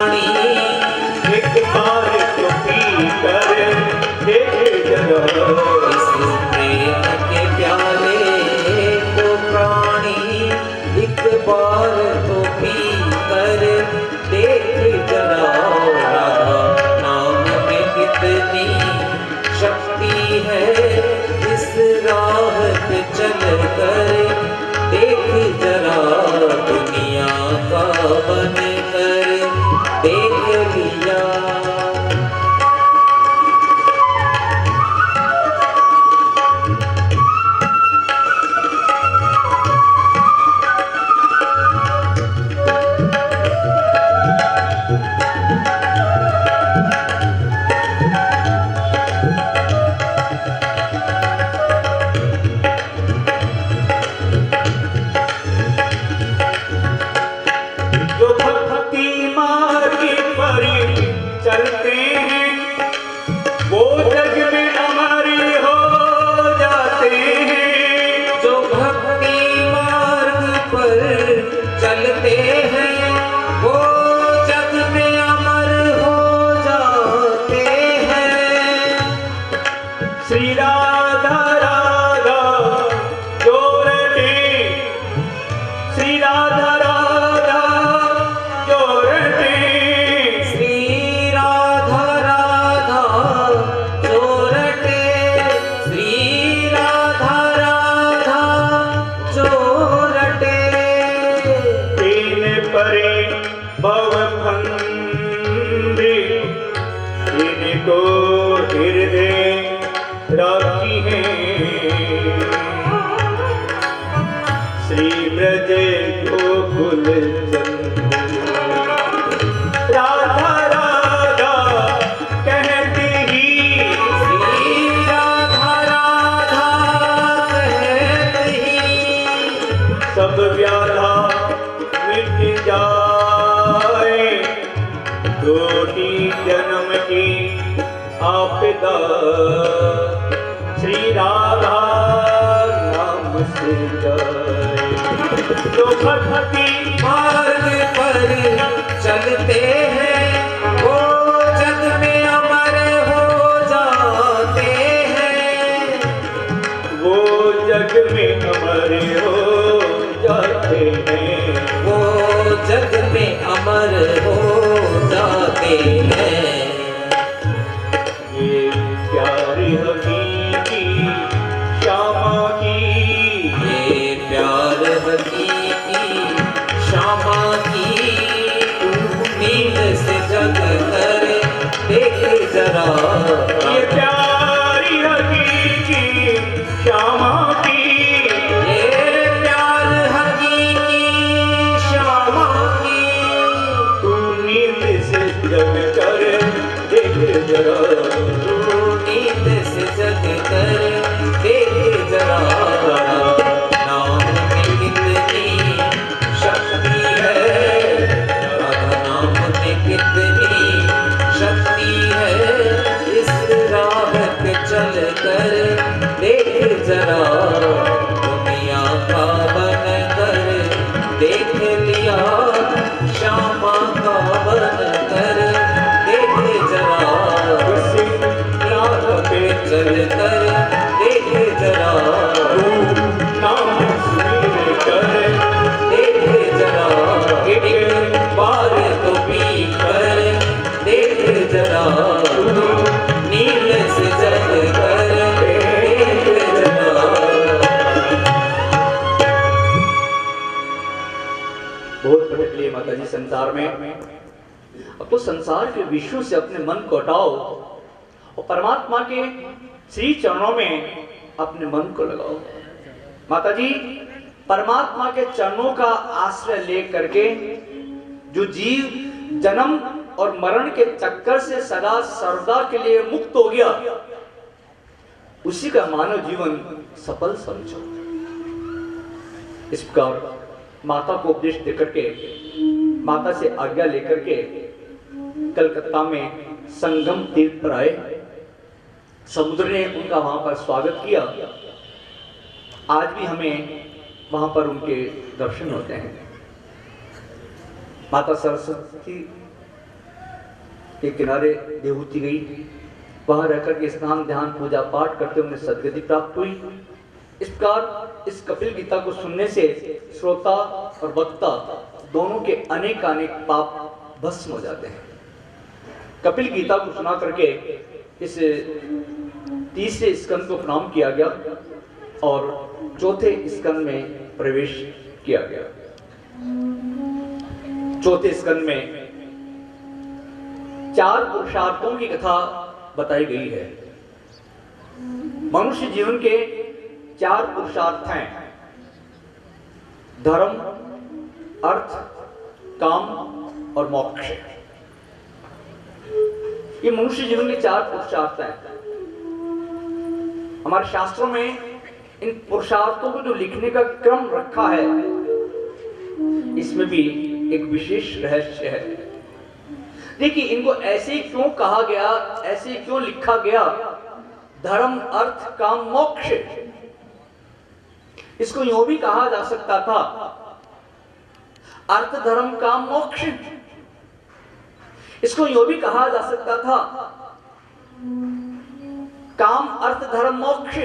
एक बार तो पी कर देख जरा इस प्रेम के प्याले को प्राणी, एक बार तो पी कर देख जरा। राधा नाम में कितनी शक्ति है, इस राह पे चल कर देख जरा। दुनिया का बन कर देख लिया। चलते हैं वो जग में अमर हो जाते हैं। जो भक्ति मार्ग पर चलते हैं वो जग में अमर हो जाते हैं। श्री राधा राधा जो रटे, श्री राधा राधा जो रटे, श्री राधा राधा जो रटे, श्री राधा राधा जो रटे। तीन परे भव फंदे, इनको हृदय राखी है। श्री ब्रज गोकुल राधा राधा कहती ही, श्री राधा राधा कहते ही सब व्याधा मिट जाए। कोटि जन्म की आपदा श्री राधा नाम से जाए। तो भक्ति मार्ग पर चलते हैं वो जग में अमर हो जाते हैं। वो जग में अमर हो जाते हैं। वो जग में अमर हो जाते हैं। ये प्यारी हकीकी श्यामा की, ये प्यार हकीकी श्यामा की, नींद से जग कर देख जरा। ये प्यारी हकीकी श्यामा की, ये प्यार हकीकी श्यामा की, तू नींद से जग कर देख जरा। तू नींद से जग कर देख जरा। नाम में कितनी शक्ति है, राधा नाम में कितनी शक्ति है, इस राह पे चल कर देख जरा। दुनिया का बन कर देख लिया, श्यामा का बन कर देख जरा। उसी राह पे चल कर देख जरा। नाम सुन कर देख जरा। एक बार तो पी कर देख जरा। नील से जग कर देख जरा। बहुत भटक लिए माता जी संसार में। अब तो संसार के विषयों से अपने मन को हटाओ और परमात्मा के श्री चरणों में अपने मन को लगाओ। माता जी, परमात्मा के चरणों का आश्रय ले करके जो जीव जन्म और मरण के चक्कर से सदा सर्वदा के लिए मुक्त हो गया, उसी का मानव जीवन सफल समझो। इस प्रकार माता को उपदेश देकर के, माता से आज्ञा लेकर के कलकत्ता में संगम तीर्थ पर आए। समुद्र ने उनका वहां पर स्वागत किया। आज भी हमें वहां पर उनके दर्शन होते हैं। माता सरस्वती के किनारे देवहूति गई। वहां रहकर के स्नान ध्यान पूजा पाठ करते उन्हें सदगति प्राप्त हुई। इस प्रकार इस कपिल गीता को सुनने से श्रोता और वक्ता दोनों के अनेक अनेक पाप भस्म हो जाते हैं। कपिल गीता को सुना करके इस तीसरे स्कंद को प्रणाम किया गया और चौथे स्कंद में प्रवेश किया गया। चौथे स्कंद में 4 पुरुषार्थों की कथा बताई गई है। मनुष्य जीवन के 4 पुरुषार्थ हैं: धर्म, अर्थ, काम और मोक्ष। ये मनुष्य जीवन के 4 पुरुषार्थ हैं। हमारे शास्त्रों में इन पुरुषार्थों को जो लिखने का क्रम रखा है, इसमें भी एक विशेष रहस्य है। देखिए, इनको ऐसे क्यों कहा गया, ऐसे क्यों लिखा गया? धर्म, अर्थ, काम, मोक्ष। इसको यूं भी कहा जा सकता था, अर्थ, धर्म, काम, मोक्ष। इसको यूं भी कहा जा सकता था, काम, अर्थ, धर्म, मोक्ष।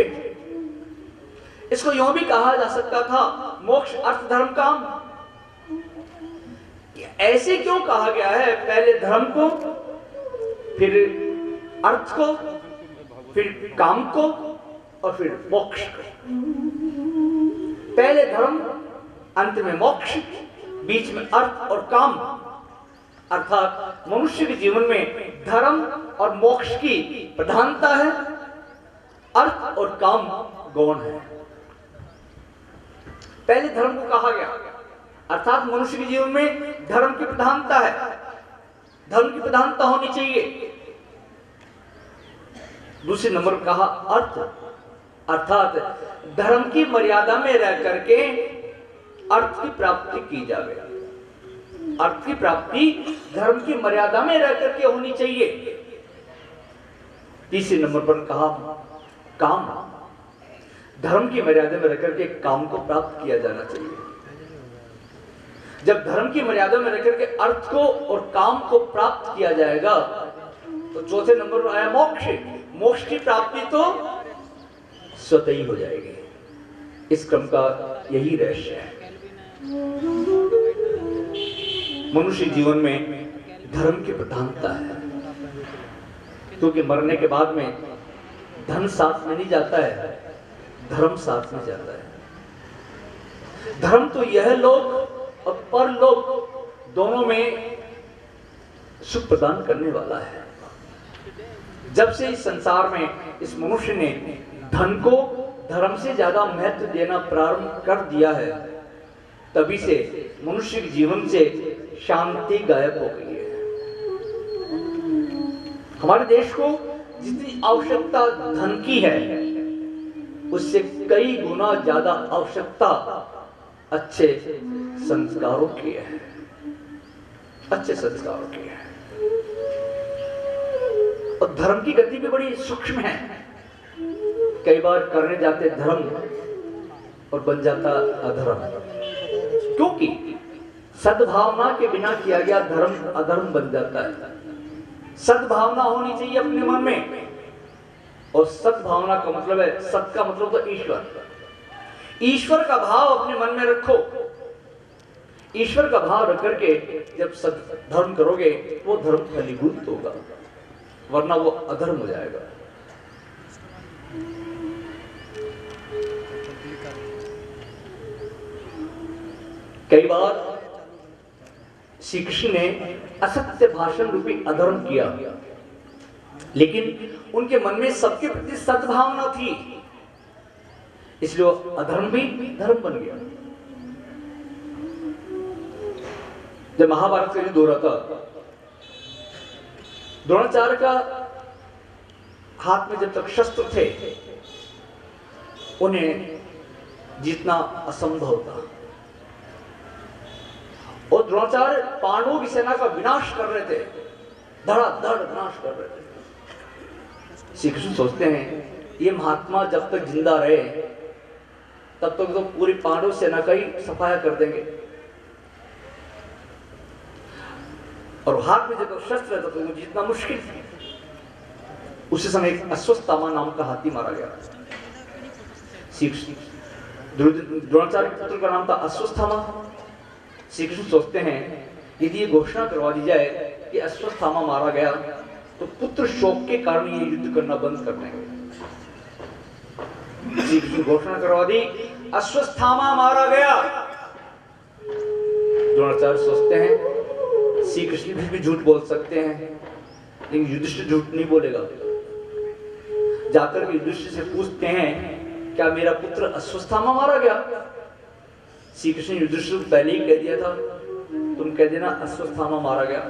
इसको यूं भी कहा जा सकता था, मोक्ष, अर्थ, धर्म, काम। ऐसे क्यों कहा गया है? पहले धर्म को, फिर अर्थ को, फिर काम को और फिर मोक्ष को। पहले धर्म, अंत में मोक्ष, बीच में अर्थ और काम। अर्थात मनुष्य के जीवन में धर्म और मोक्ष की प्रधानता है, अर्थ और काम गौण है। पहले धर्म को कहा गया, अर्थात मनुष्य के जीवन में धर्म की प्रधानता है, धर्म की प्रधानता होनी चाहिए। दूसरे नंबर पर कहा अर्थ, अर्थात धर्म की मर्यादा में रह करके अर्थ की प्राप्ति की जाए। अर्थ की प्राप्ति धर्म की मर्यादा में रह करके होनी चाहिए। तीसरे नंबर पर कहा काम, धर्म की मर्यादा में रह करके काम को प्राप्त किया जाना चाहिए। जब धर्म की मर्यादा में रह करके अर्थ को और काम को प्राप्त किया जाएगा, तो चौथे नंबर पर आया मोक्ष। मोक्ष की प्राप्ति तो स्वतः ही हो जाएगी। इस क्रम का यही रहस्य है। मनुष्य जीवन में धर्म की प्रधानता है, क्योंकि मरने के बाद में धन साथ में नहीं जाता है, धर्म साथ में जाता है। धर्म तो यह लोक और परलोक दोनों में सुख प्रदान करने वाला है। जब से इस संसार में इस मनुष्य ने धन को धर्म से ज्यादा महत्व देना प्रारंभ कर दिया है, तभी से मनुष्य के जीवन से शांति गायब हो गई है। हमारे देश को जितनी आवश्यकता धन की है, उससे कई गुना ज्यादा आवश्यकता अच्छे संस्कारों की है। अच्छे संस्कारों की है। और धर्म की गति भी बड़ी सूक्ष्म है। कई बार करने जाते धर्म और बन जाता अधर्म, क्योंकि सद्भावना के बिना किया गया धर्म अधर्म बन जाता है। सद्भावना होनी चाहिए अपने मन में, और सद्भावना का मतलब है, सत का मतलब तो ईश्वर। ईश्वर का भाव अपने मन में रखो। ईश्वर का भाव रख करके जब सद धर्म करोगे, वो धर्म फलीभूत होगा, वरना वो अधर्म हो जाएगा। कई बार श्री कृष्ण ने असत्य भाषण रूपी अधर्म किया, लेकिन उनके मन में सबके प्रति सद्भावना थी, इसलिए अधर्म भी धर्म बन गया। जब महाभारत का युद्ध हो रहा था, द्रोणाचार्य का हाथ में जब तक शस्त्र थे, उन्हें जीतना असंभव था। और द्रोणाचार्य पांडवों की सेना का विनाश कर रहे थे, धड़ाधड़ विनाश कर रहे थे। श्री कृष्ण सोचते हैं, ये महात्मा जब तक जिंदा रहे तब तक तो पूरी पांडव सेना का ही सफाया कर देंगे। और हाथ में जब शस्त्र रहता तो वो जीतना मुश्किल था। उसी समय एक अश्वत्थामा नाम का हाथी मारा गया। द्रोणाचार्य के पुत्र का नाम था अश्वत्थामा। श्री कृष्ण सोचते हैं यदि ये घोषणा करवा दी जाए कि अश्वत्थामा मारा गया तो पुत्र शोक के कारण ये युद्ध करना बंद कर देंगे। श्री कृष्ण घोषणा करवा दी अश्वत्थामा मारा गया। द्रोणाचार्य सोचते हैं श्री कृष्ण भी झूठ बोल सकते हैं, लेकिन युधिष्ठिर झूठ नहीं बोलेगा। जाकर के युधिष्ठिर से पूछते हैं क्या मेरा पुत्र अश्वत्थामा मारा गया? श्री कृष्ण युधिष्ठिर को पहले ही कह दिया था तुम कह देना अश्वत्थामा मारा गया।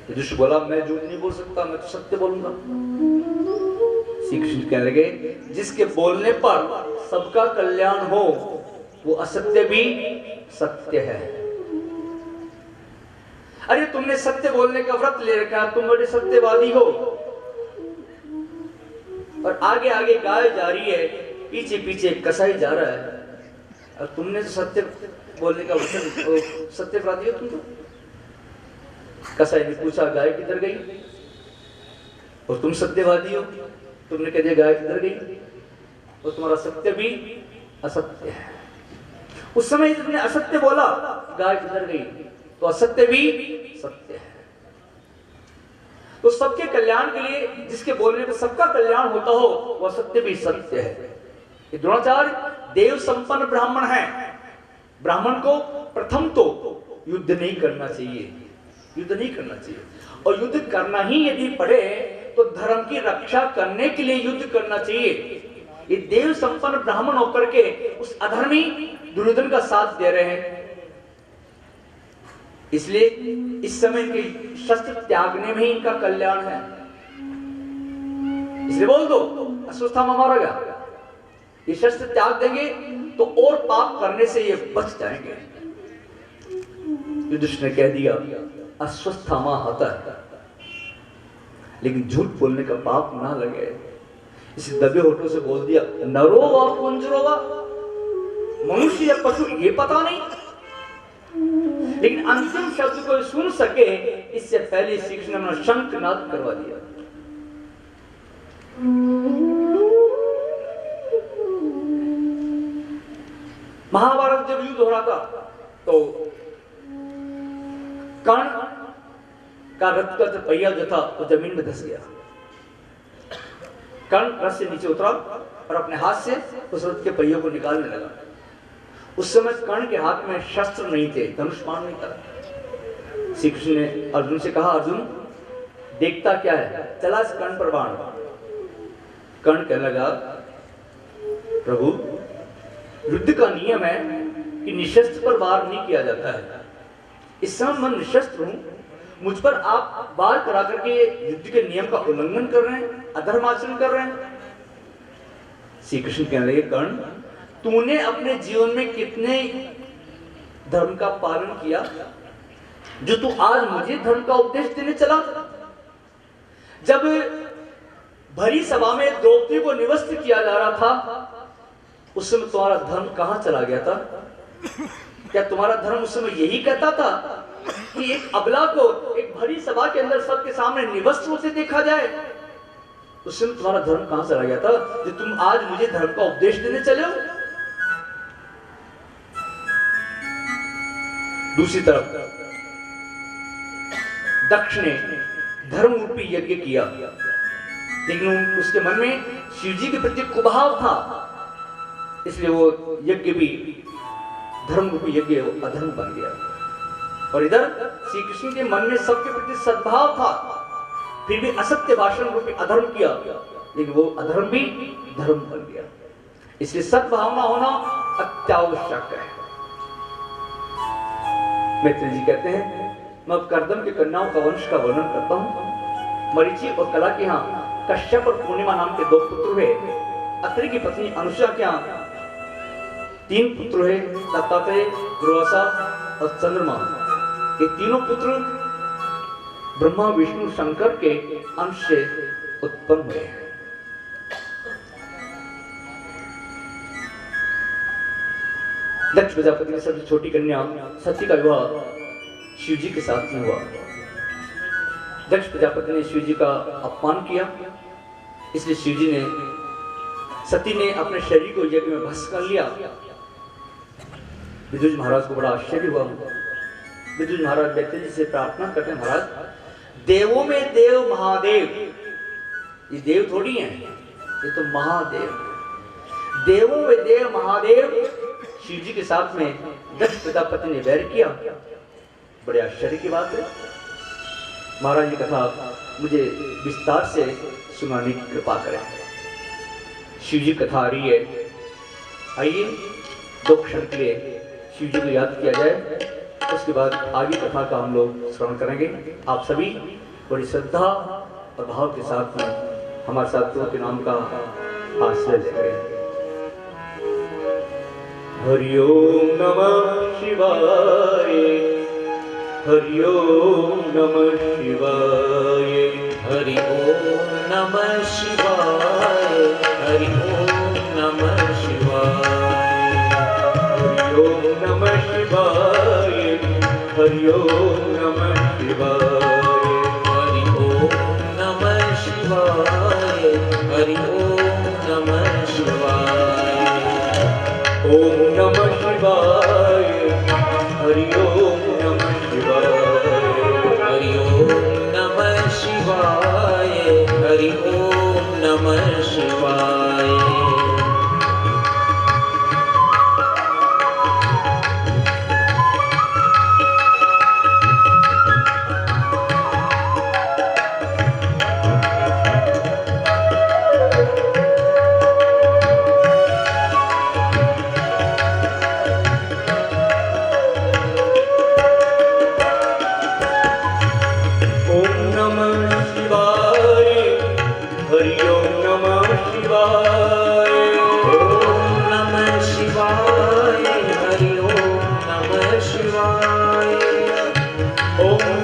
युधिष्ठिर बोला मैं झूठ नहीं बोल सकता, मैं तो सत्य बोलूंगा। श्री कृष्ण कहने लगे जिसके बोलने पर सबका कल्याण हो वो असत्य भी सत्य है। अरे तुमने सत्य बोलने का व्रत ले रखा, तुम बड़े सत्यवादी हो। और आगे आगे गाय जा रही है, पीछे पीछे कसाई जा रहा है, और तुमने तो सत्य बोलने का वचन, सत्यवादी हो तुम तो। कसाई ने पूछा गाय किधर गई? और तुम सत्यवादी हो, तुमने कह दिया गाय किधर गई? और तुम्हारा सत्य भी असत्य है। उस समय तुमने असत्य बोला गाय किधर गई, तो असत्य भी सत्य है। तो सबके कल्याण के लिए जिसके बोलने पर सबका कल्याण होता हो वह सत्य भी सत्य है। द्रोणाचार्य देव संपन्न ब्राह्मण है। ब्राह्मण को प्रथम तो युद्ध नहीं करना चाहिए, युद्ध नहीं करना चाहिए। और युद्ध करना ही यदि पड़े तो धर्म की रक्षा करने के लिए युद्ध करना चाहिए। ये देव संपन्न ब्राह्मण होकर के उस अधर्मी दुर्योधन का साथ दे रहे हैं। इसलिए इस समय इनके शस्त्र त्यागने में ही इनका कल्याण है। इसलिए बोल दो अश्वत्थामा मारा गया, ये शस्त्र त्याग देंगे तो और पाप करने से ये बच जाएंगे। युधिष्ठिर ने कह दिया अश्वत्थामा हता है, लेकिन झूठ बोलने का पाप ना लगे। इसे दबे होठों से बोल दिया नरो वा कुंजरो वा, मनुष्य या पशु ये पता नहीं, लेकिन अंतिम शब्द को सुन सके इससे पहले श्री कृष्ण ने शंखनाद करवा दिया। महाभारत जब युद्ध हो रहा था तो कर्ण का रथ का जो पहिया जो था वो जमीन में धंस गया। कर्ण रथ से नीचे उतरा और अपने हाथ से उस रथ के पहियों को निकालने लगा। उस समय कर्ण के हाथ में शस्त्र नहीं थे, धनुष बाण नहीं था। श्री कृष्ण ने अर्जुन से कहा अर्जुन देखता क्या है, चला इस कर्ण पर बाण। कर्ण कहने लगा प्रभु युद्ध का नियम है कि निशस्त्र पर वार नहीं किया जाता है। इस समय मैं निशस्त्र हूं, मुझ पर आप वार करा करके युद्ध के नियम का उल्लंघन कर रहे हैं, अधर्म आचरण कर रहे हैं। श्री कृष्ण कहने लगे कर्ण तूने अपने जीवन में कितने धर्म का पालन किया जो तू आज मुझे धर्म का उपदेश देने चला? जब भरी सभा में द्रौपदी को निवस्त्र किया जा रहा था उस समय तुम्हारा धर्म कहां चला गया था? क्या तुम्हारा धर्म उस समय यही कहता था कि एक अबला को एक भरी सभा के अंदर सबके सामने निवस्त्र होते देखा जाए? उस समय तुम्हारा धर्म कहां चला गया था जो तुम आज मुझे धर्म का उपदेश देने चले हो? दूसरी तरफ दक्ष ने धर्म रूपी यज्ञ किया, लेकिन उसके मन में शिव जी के प्रति कुभाव था, इसलिए वो यज्ञ भी धर्म रूपी यज्ञ अधर्म बन गया। और इधर श्री कृष्ण के मन में सबके प्रति सद्भाव था, फिर भी असत्य भाषण रूपी अधर्म किया, लेकिन वो अधर्म भी धर्म बन गया। इसलिए सद्भावना होना अत्यावश्यक है। मैत्री जी कहते हैं मैं अब कर्दम के कन्याओं का वंश का वर्णन करता हूं। मरीचि और कला के यहाँ कश्यप और पूर्णिमा नाम के 2 पुत्र हुए। अत्रि की पत्नी अनुसुया के यहाँ 3 पुत्र हुए, दत्तात्रेय, दुर्वासा और चंद्रमा। ये तीनों पुत्र ब्रह्मा विष्णु शंकर के अंश से उत्पन्न हुए। दक्ष प्रजापति की सबसे छोटी कन्या सती का विवाह शिव जी के साथ में हुआ। दक्ष प्रजापति ने शिव जी का अपमान किया, इसलिए शिव जी ने, सती ने अपने शरीर को यज्ञ में भस्म कर लिया। विदुष महाराज को बड़ा आश्चर्य हुआ। विदुष महाराज बैठे जी से प्रार्थना करते हैं, महाराज देवों में देव महादेव, ये देव थोड़ी हैं, ये तो महादेव, देवों में देव महादेव शिव जी के साथ में दक्ष प्रजापति ने वैर किया। बड़े आश्चर्य की बात है। महाराज की कथा मुझे विस्तार से सुनाने की कृपा करें। शिव जी कथा आ रही है, आइए 2 क्षण के लिए शिव जी को याद किया जाए, उसके बाद आगे कथा का हम लोग श्रवण करेंगे। आप सभी बड़ी श्रद्धा और भाव के साथ में हमारे साथ प्रभु के नाम का आश्रय लेंगे। हरि ओम नमः शिवाय, हरि ओम नमः शिवाय, हरि ओम नमः शिवाय, हरि ओम नमः शिवाय, हरि ओम नमः शिवाय, हरि ओम नमः शिवाय, हरि ओम नमः शिवाय, हरि ओम नमः शिवाय, ओम नमः शिवाय, हरि ओम नमः शिवाय, हरि ओम नमः शिवाय, हरि ओम नमः शिवाय। ओम नमः शिवाय, हरि ओम नमः शिवाय, ओम नमः शिवाय, हरि ओम नमः शिवाय, ओम